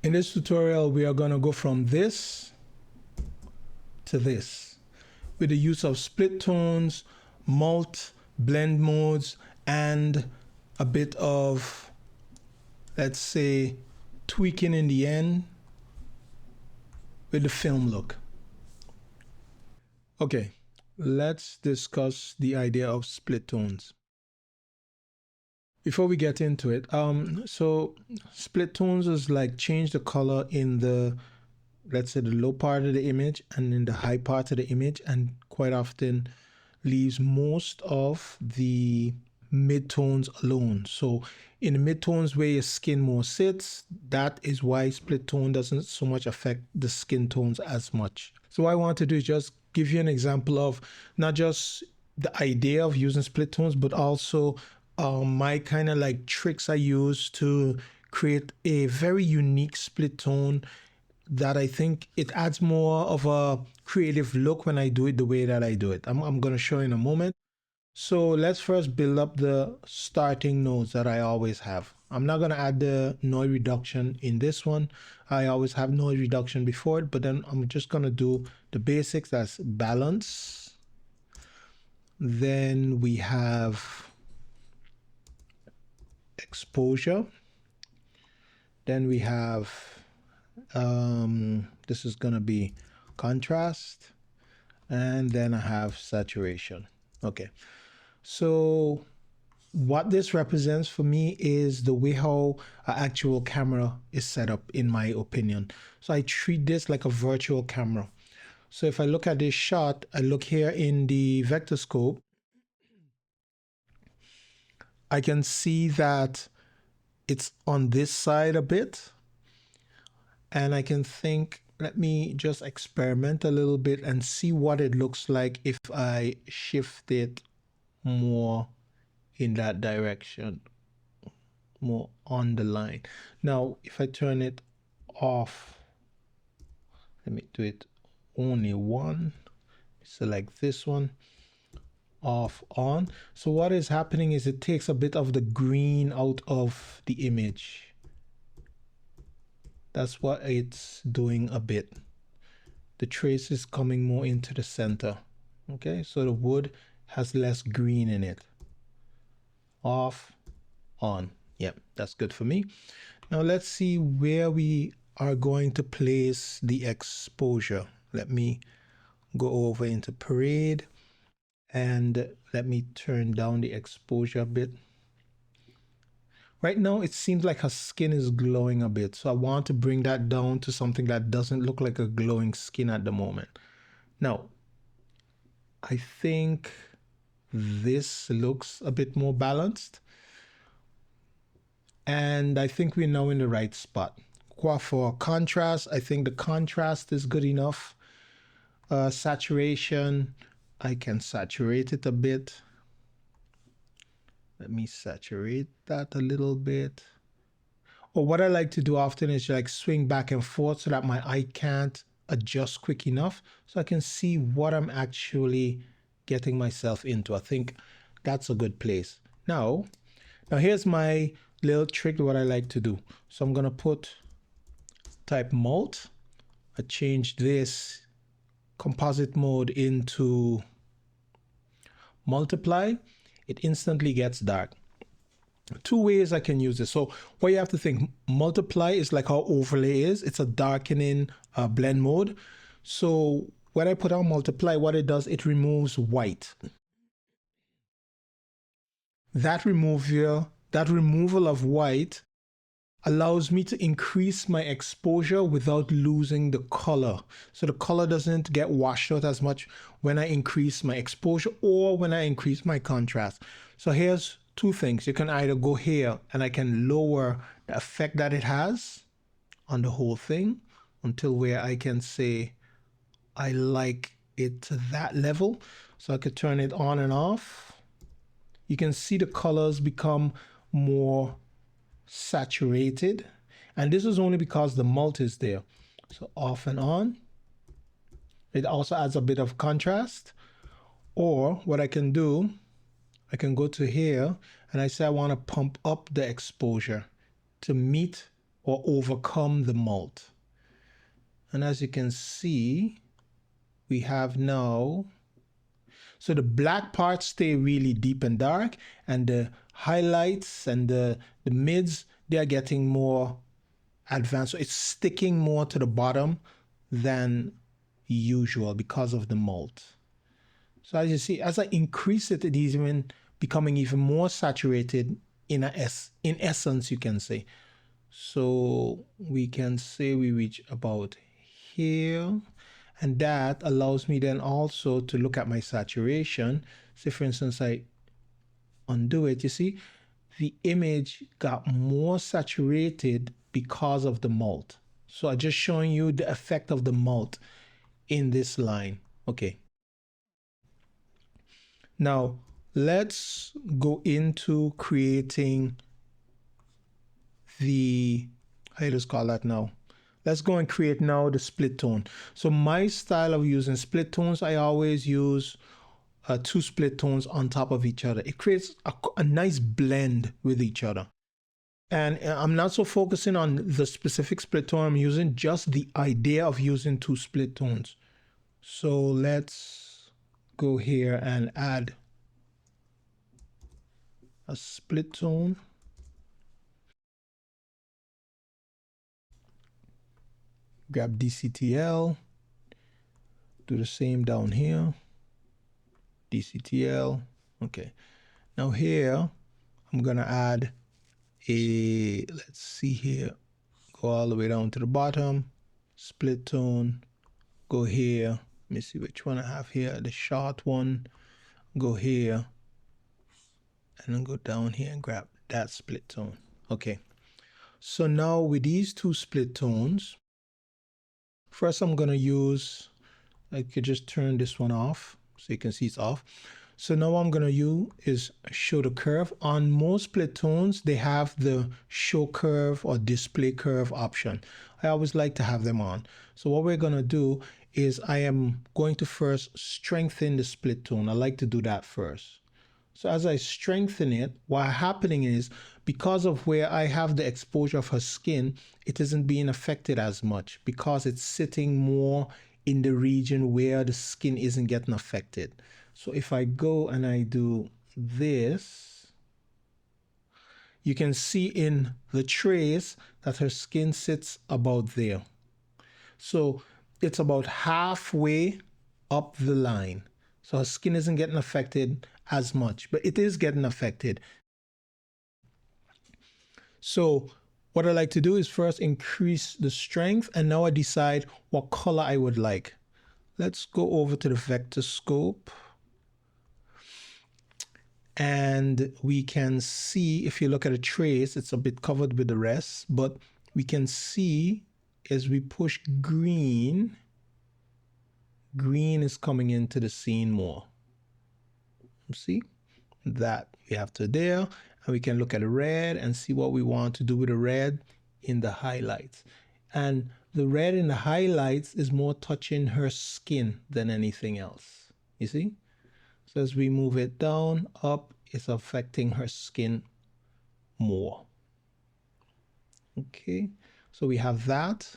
In this tutorial, we are going to go from this to this with the use of split tones, mult, blend modes, and a bit of, let's say, tweaking in the end with the film look. Okay, let's discuss the idea of split tones. Before we get into it, so split tones is like change the color in the, let's say, the low part of the image and in the high part of the image, and quite often leaves most of the midtones alone. So in the midtones where your skin more sits, that is why split tone doesn't so much affect the skin tones as much. So what I want to do is just give you an example of not just the idea of using split tones, but also my kind of like tricks I use to create a very unique split tone that I think it adds more of a creative look when I do it the way that I do it. I'm going to show you in a moment. So let's first build up the starting nodes that I always have. I'm not going to add the noise reduction in this one. I always have noise reduction before it, but then I'm just going to do the basics. That's balance. Then we have exposure. Then we have, this is going to be contrast. And then I have saturation. Okay. So what this represents for me is the way how an actual camera is set up, in my opinion. So I treat this like a virtual camera. So if I look at this shot, I look here in the vector scope, I can see that it's on this side a bit. And I can think, let me just experiment a little bit and see what it looks like if I shift it more in that direction, more on the line. Now, if I turn it off, let me do it only one, select this one, off, on. So what is happening is it takes a bit of the green out of the image. That's what it's doing a bit. The trace is coming more into the center. Okay, so the wood has less green in it. Off, on. Yep, that's good for me. Now let's see where we are going to place the exposure. Let me go over into Parade and let me turn down the exposure a bit. Right now it seems like her skin is glowing a bit, so I want to bring that down to something that doesn't look like a glowing skin at the moment. Now, I think this looks a bit more balanced. And I think we're now in the right spot. For contrast, I think the contrast is good enough. Saturation, I can saturate it a bit. Let me saturate that a little bit. Or what I like to do often is like swing back and forth so that my eye can't adjust quick enough, so I can see what I'm actually getting myself into. I think that's a good place. Now here's my little trick, what I like to do. So I'm gonna type mult. I change this composite mode into multiply. It instantly gets dark. Two ways I can use this. So what you have to think, multiply is like how overlay is. It's a darkening blend mode. So when I put on multiply, what it does, it removes white. That removal of white allows me to increase my exposure without losing the color. So the color doesn't get washed out as much when I increase my exposure or when I increase my contrast. So here's two things. You can either go here and I can lower the effect that it has on the whole thing until where I can say I like it to that level. So I could turn it on and off. You can see the colors become more saturated, and this is only because the mult is there. So off and on. It also adds a bit of contrast. Or what I can do, I can go to here and I say I want to pump up the exposure to meet or overcome the mult. And as you can see, we have now, so the black parts stay really deep and dark, and the highlights and the mids, they are getting more advanced. So it's sticking more to the bottom than usual because of the mult. So as you see, as I increase it, it is even becoming even more saturated in essence, you can say. So we can say we reach about here, and that allows me then also to look at my saturation. Say for instance, I undo it, you see, the image got more saturated because of the mult. So I'm just showing you the effect of the mult in this line. Okay. Now let's go into creating the, how you just call that now? Let's go and create now the split tone. So my style of using split tones, I always use two split tones on top of each other. It creates a nice blend with each other. And I'm not so focusing on the specific split tone I'm using, just the idea of using two split tones. So let's go here and add a split tone. Grab DCTL, do the same down here, DCTL. Okay, now here I'm gonna add a, let's see here, go all the way down to the bottom, split tone, go here, let me see which one I have here, the short one, go here, and then go down here and grab that split tone. Okay, so now with these two split tones, first I'm gonna use, I could just turn this one off so you can see it's off. So now what I'm gonna use is show the curve. On most split tones, they have the show curve or display curve option. I always like to have them on. So what we're gonna do is I am going to first strengthen the split tone. I like to do that first. So as I strengthen it, what's happening is because of where I have the exposure of her skin, it isn't being affected as much because it's sitting more in the region where the skin isn't getting affected. So if I go and I do this, you can see in the trace that her skin sits about there. So it's about halfway up the line. So her skin isn't getting affected as much, but it is getting affected. So what I like to do is first increase the strength, and now I decide what color I would like. Let's go over to the vector scope. And we can see, if you look at a trace, it's a bit covered with the rest, but we can see as we push green, green is coming into the scene more. See that we have to there, and we can look at the red and see what we want to do with the red in the highlights. And the red in the highlights is more touching her skin than anything else. You see? So as we move it down, up, it's affecting her skin more. Okay, so we have that.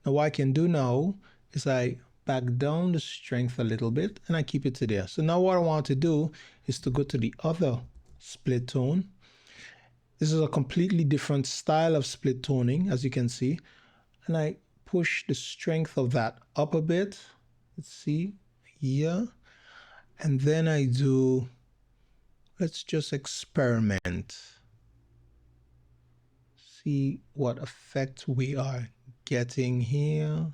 Now what I can do now is I back down the strength a little bit and I keep it to there. So now what I want to do is to go to the other split tone. This is a completely different style of split toning, as you can see. And I push the strength of that up a bit. Let's see here. And then I do, let's just experiment. See what effect we are getting here.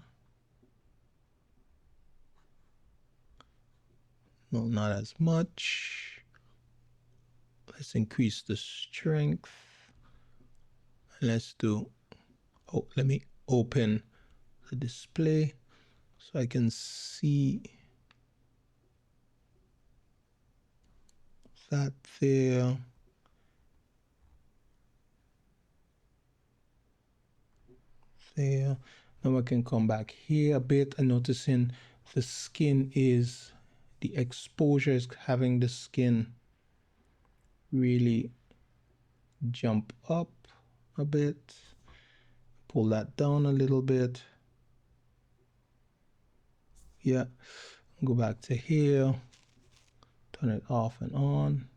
No, not as much. Let's increase the strength. Let's do, oh, let me open the display so I can see that there. There. Now I can come back here a bit and noticing the skin is, the exposure is having the skin really jump up a bit. pull that down a little bit. Yeah, go back to here, turn it off and on,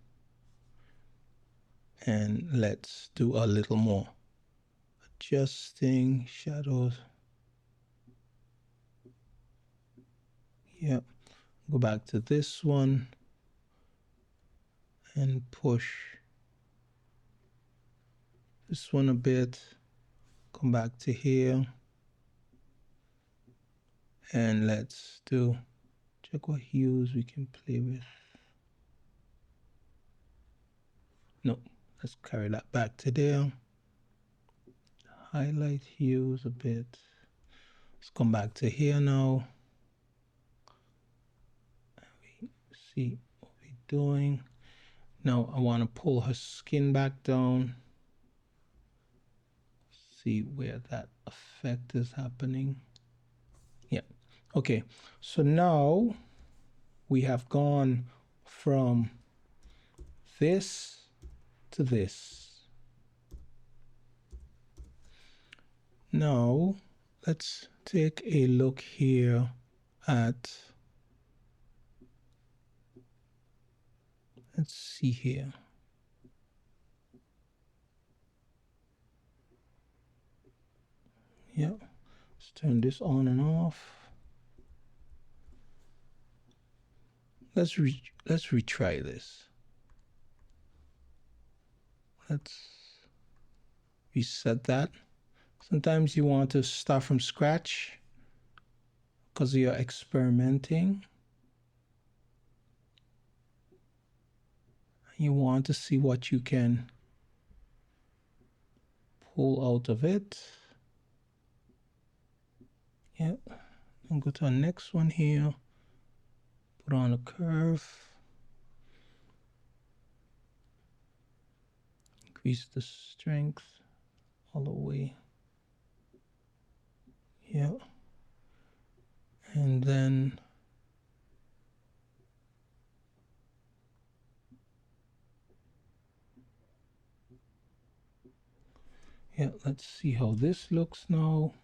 and let's do a little more adjusting shadows. Yep, go back to this one and push this one a bit, come back to here, and let's check what hues we can play with. No, let's carry that back to there. Highlight hues a bit. Let's come back to here now. See what we're doing. Now I want to pull her skin back down. See where that effect is happening. Yeah. Okay. So now we have gone from this to this. Now let's take a look here at, let's see here. Yeah, let's turn this on and off. Let's retry this. Let's reset that. Sometimes you want to start from scratch because you're experimenting. You want to see what you can pull out of it. Yeah, and go to our next one here. Put on a curve. Increase the strength all the way. Yeah. And then yeah, let's see how this looks now.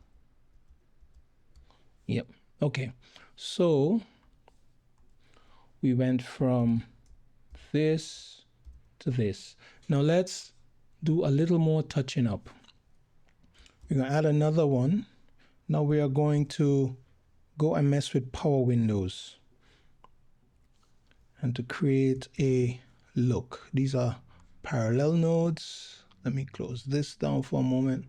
Yep. Okay. So we went from this to this. Now let's do a little more touching up. We're going to add another one. Now we are going to go and mess with power windows and to create a look. These are parallel nodes. Let me close this down for a moment.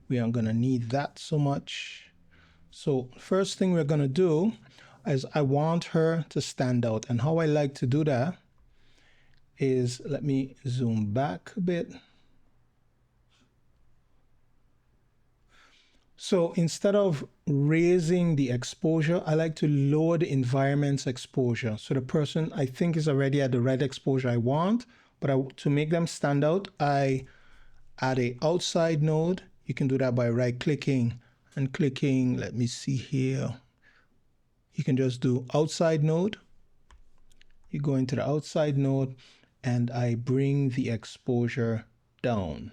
We aren't going to need that so much. So first thing we're going to do is I want her to stand out. And how I like to do that is, let me zoom back a bit. So instead of raising the exposure, I like to lower the environment's exposure. So the person I think is already at the right exposure I want, but to make them stand out, I add a outside node. You can do that by right clicking and clicking. Let me see here. You can just do outside node. You go into the outside node and I bring the exposure down.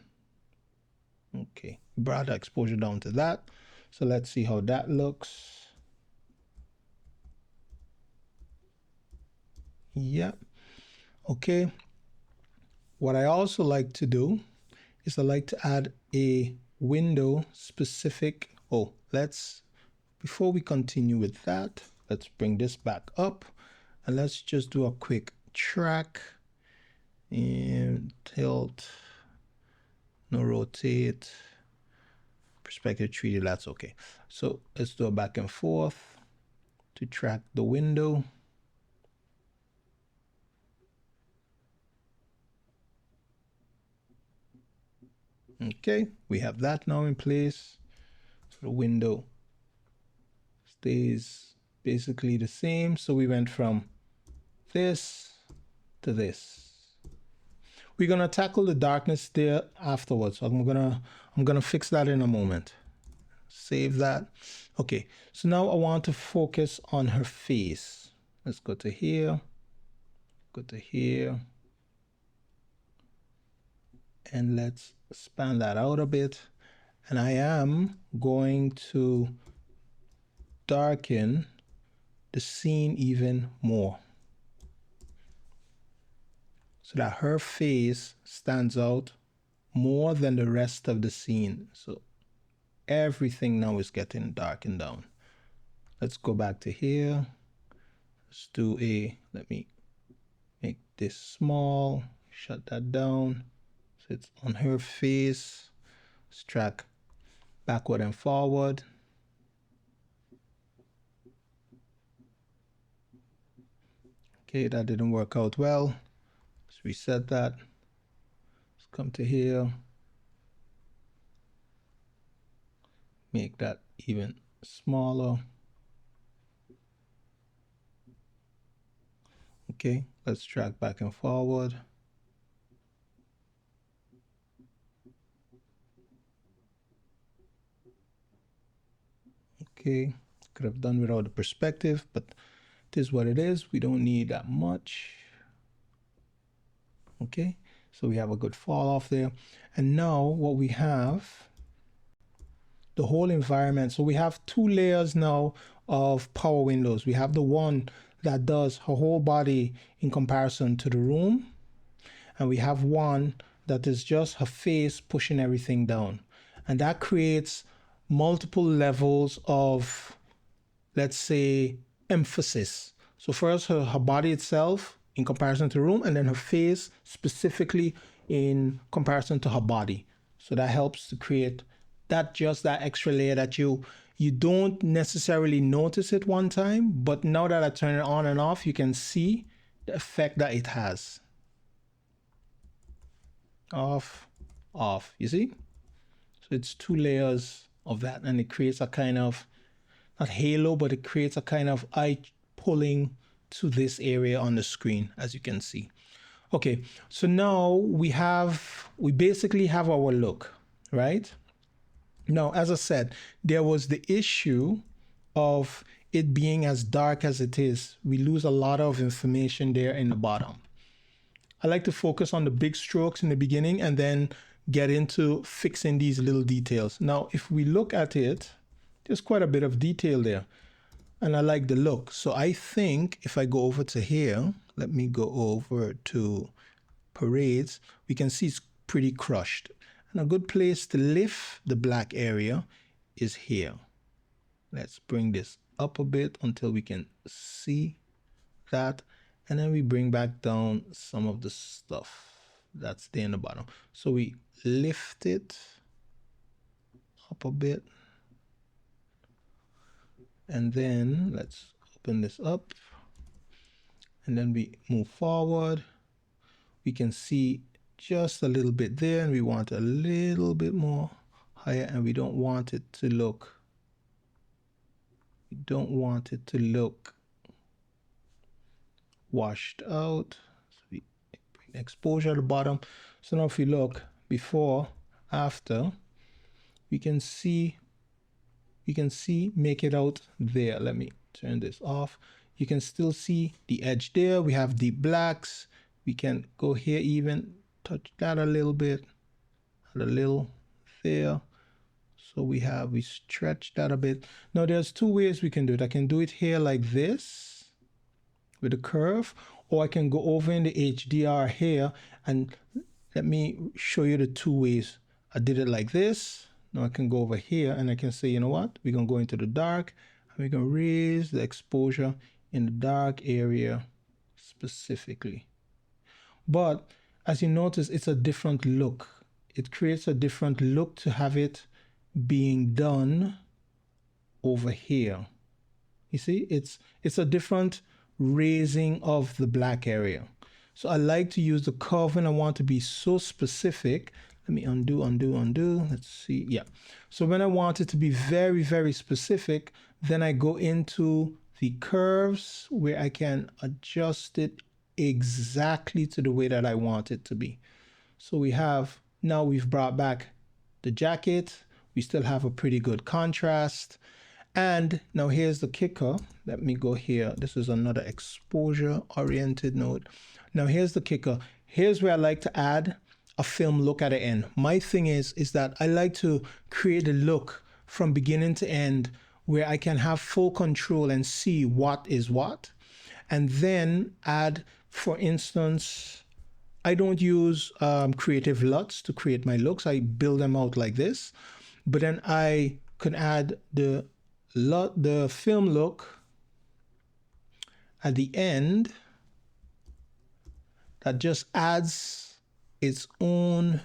Okay, brought the exposure down to that. So let's see how that looks. Yep. Okay. What I also like to do is I like to add a window specific. Oh, before we continue with that, let's bring this back up and let's just do a quick track and tilt, no rotate, perspective 3D, that's okay. So let's do a back and forth to track the window. Okay, we have that now in place. So the window stays basically the same. So we went from this to this. We're gonna tackle the darkness there afterwards. So I'm gonna fix that in a moment. Save that. Okay, so now I want to focus on her face. Let's go to here, go to here, and let's span that out a bit. And I am going to darken the scene even more so that her face stands out more than the rest of the scene. So everything now is getting darkened down. Let's go back to here. Let's do let me make this small, shut that down. So it's on her face. Let's track backward and forward. Okay, that didn't work out well. Let's reset that. Let's come to here. Make that even smaller. Okay, let's track back and forward. Okay, could have done without the perspective, but it is what it is. We don't need that much. Okay, so we have a good fall off there. And now what we have, the whole environment. So we have two layers now of power windows. We have the one that does her whole body in comparison to the room. And we have one that is just her face pushing everything down. And that creates multiple levels of, let's say, emphasis. So first her body itself in comparison to the room, and then her face specifically in comparison to her body. So that helps to create that extra layer that you don't necessarily notice it one time, but now that I turn it on and off, you can see the effect that it has. Off, off, you see? So it's two layers of that, and it creates a kind of, not halo, but it creates a kind of eye pulling to this area on the screen, as you can see. Okay, so now we basically have our look, right? Now, as I said, there was the issue of it being as dark as it is. We lose a lot of information there in the bottom. I like to focus on the big strokes in the beginning and then get into fixing these little details. Now, if we look at it, there's quite a bit of detail there, and I like the look. So I think if I go over to here, let me go over to parades, we can see it's pretty crushed. And a good place to lift the black area is here. Let's bring this up a bit until we can see that. And then we bring back down some of the stuff that's there in the bottom. So we lift it up a bit. And then let's open this up. And then we move forward. We can see just a little bit there, and we want a little bit more higher, and we don't want it to look, washed out. So we bring exposure at the bottom. So now if you look before, after, we can see, make it out there. Let me turn this off. You can still see the edge there. We have deep blacks. We can go here, even touch that a little bit, and a little there. So we stretch that a bit. Now there's two ways we can do it. I can do it here like this with a curve, or I can go over in the HDR here, and let me show you the two ways. I did it like this. Now I can go over here and I can say, you know what? We're gonna go into the dark, and we're gonna raise the exposure in the dark area specifically. But as you notice, it's a different look. It creates a different look to have it being done over here. You see, it's a different raising of the black area. So I like to use the curve when I want to be so specific. Let me undo. Let's see. Yeah. So when I want it to be very, very specific, then I go into the curves where I can adjust it exactly to the way that I want it to be. So we've brought back the jacket. We still have a pretty good contrast. And now here's the kicker. Let me go here. This is another exposure oriented node. Now here's the kicker. Here's where I like to add a film look at the end. My thing is that I like to create a look from beginning to end where I can have full control and see what is what, and then add, for instance, I don't use creative LUTs to create my looks. I build them out like this, but then I can add the film look at the end that just adds its own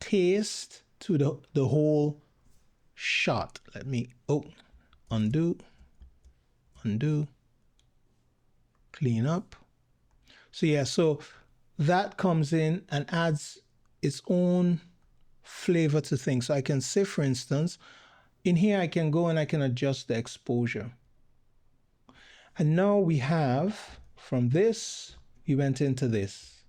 taste to the whole shot. Let me, undo, clean up. So yeah, so that comes in and adds its own flavor to things. So I can say, for instance, in here I can go and I can adjust the exposure. And now we have, from this, we went into this.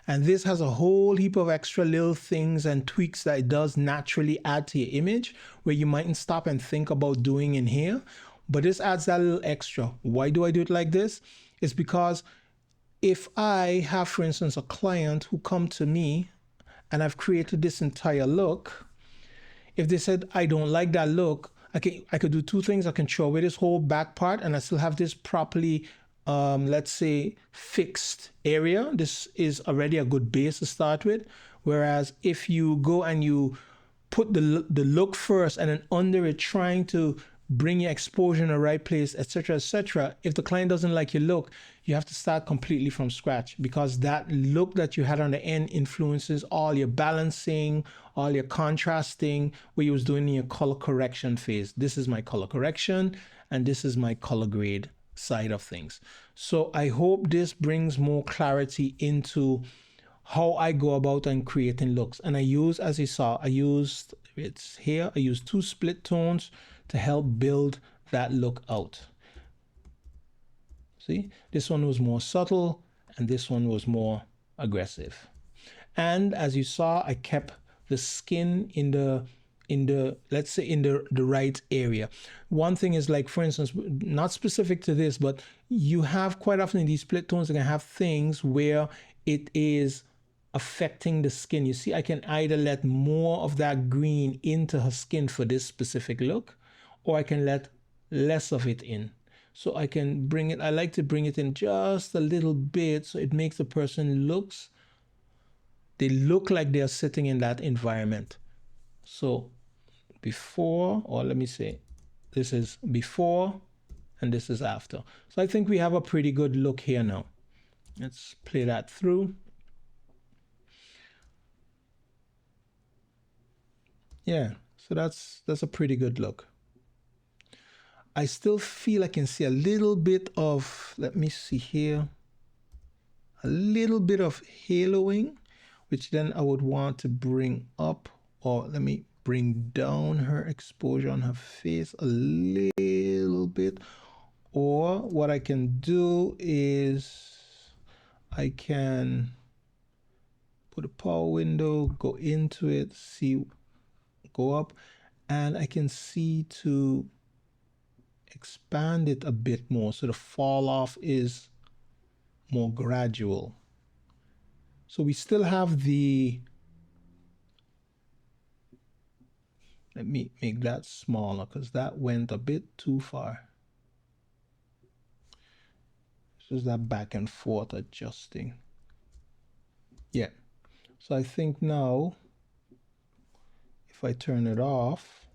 And this has a whole heap of extra little things and tweaks that it does naturally add to your image, where you mightn't stop and think about doing in here. But this adds that little extra. Why do I do it like this? It's because if I have, for instance, a client who come to me and I've created this entire look, if they said, I don't like that look, I could do two things. I can throw away this whole back part and I still have this properly, let's say, fixed area. This is already a good base to start with. Whereas if you go and you put the look first and then under it trying to bring your exposure in the right place, etc., if the client doesn't like your look, you have to start completely from scratch, because that look that you had on the end influences all your balancing, all your contrasting, what you was doing in your color correction phase. This is my color correction and this is my color grade side of things. So I hope this brings more clarity into how I go about and creating looks. And I use, as you saw, I used two split tones to help build that look out. See, this one was more subtle and this one was more aggressive. And as you saw, I kept the skin in the let's say in the right area. One thing is, like, for instance, not specific to this, but you have quite often in these split tones, you can have things where it is affecting the skin. You see, I can either let more of that green into her skin for this specific look, or I can let less of it in. So I can bring it, I like to bring it in just a little bit so it makes the person they look like they're sitting in that environment. So before, or let me say, this is before and this is after. So I think we have a pretty good look here now. Let's play that through. Yeah, so that's a pretty good look. I still feel I can see a little bit of, let me see here, a little bit of haloing, which then I would want to bring up, or let me bring down her exposure on her face a little bit. Or what I can do is I can put a power window, go into it, see, go up, and I can see to expand it a bit more so the fall off is more gradual. So we still have the, let me make that smaller because that went a bit too far. This is that back and forth adjusting. Yeah, so I think now if I turn it off,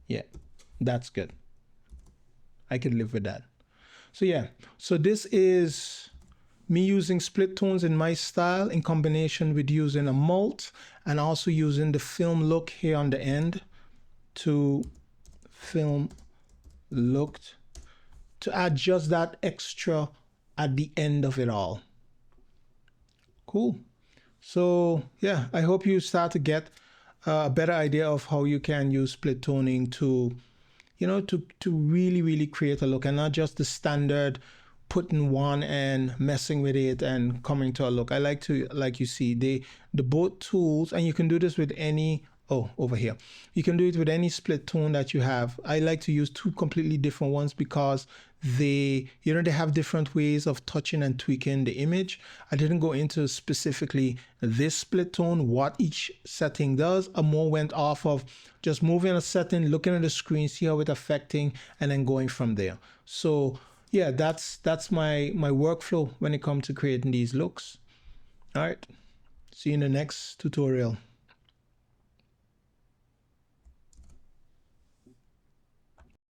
yeah, that's good. I can live with that. So yeah, so this is me using split tones in my style in combination with using a mult and also using the film look here on the end to film looked to add just that extra at the end of it all. Cool. So yeah, I hope you start to get a better idea of how you can use split toning to, you know, to really create a look, and not just the standard putting one and messing with it and coming to a look. I like to, like you see, the both tools, and you can do this with any over here. You can do it with any split tone that you have. I like to use two completely different ones because they have different ways of touching and tweaking the image. I didn't go into specifically this split tone, what each setting does. I more went off of just moving a setting, looking at the screen, see how it's affecting, and then going from there. So yeah, that's my workflow when it comes to creating these looks. All right, see you in the next tutorial.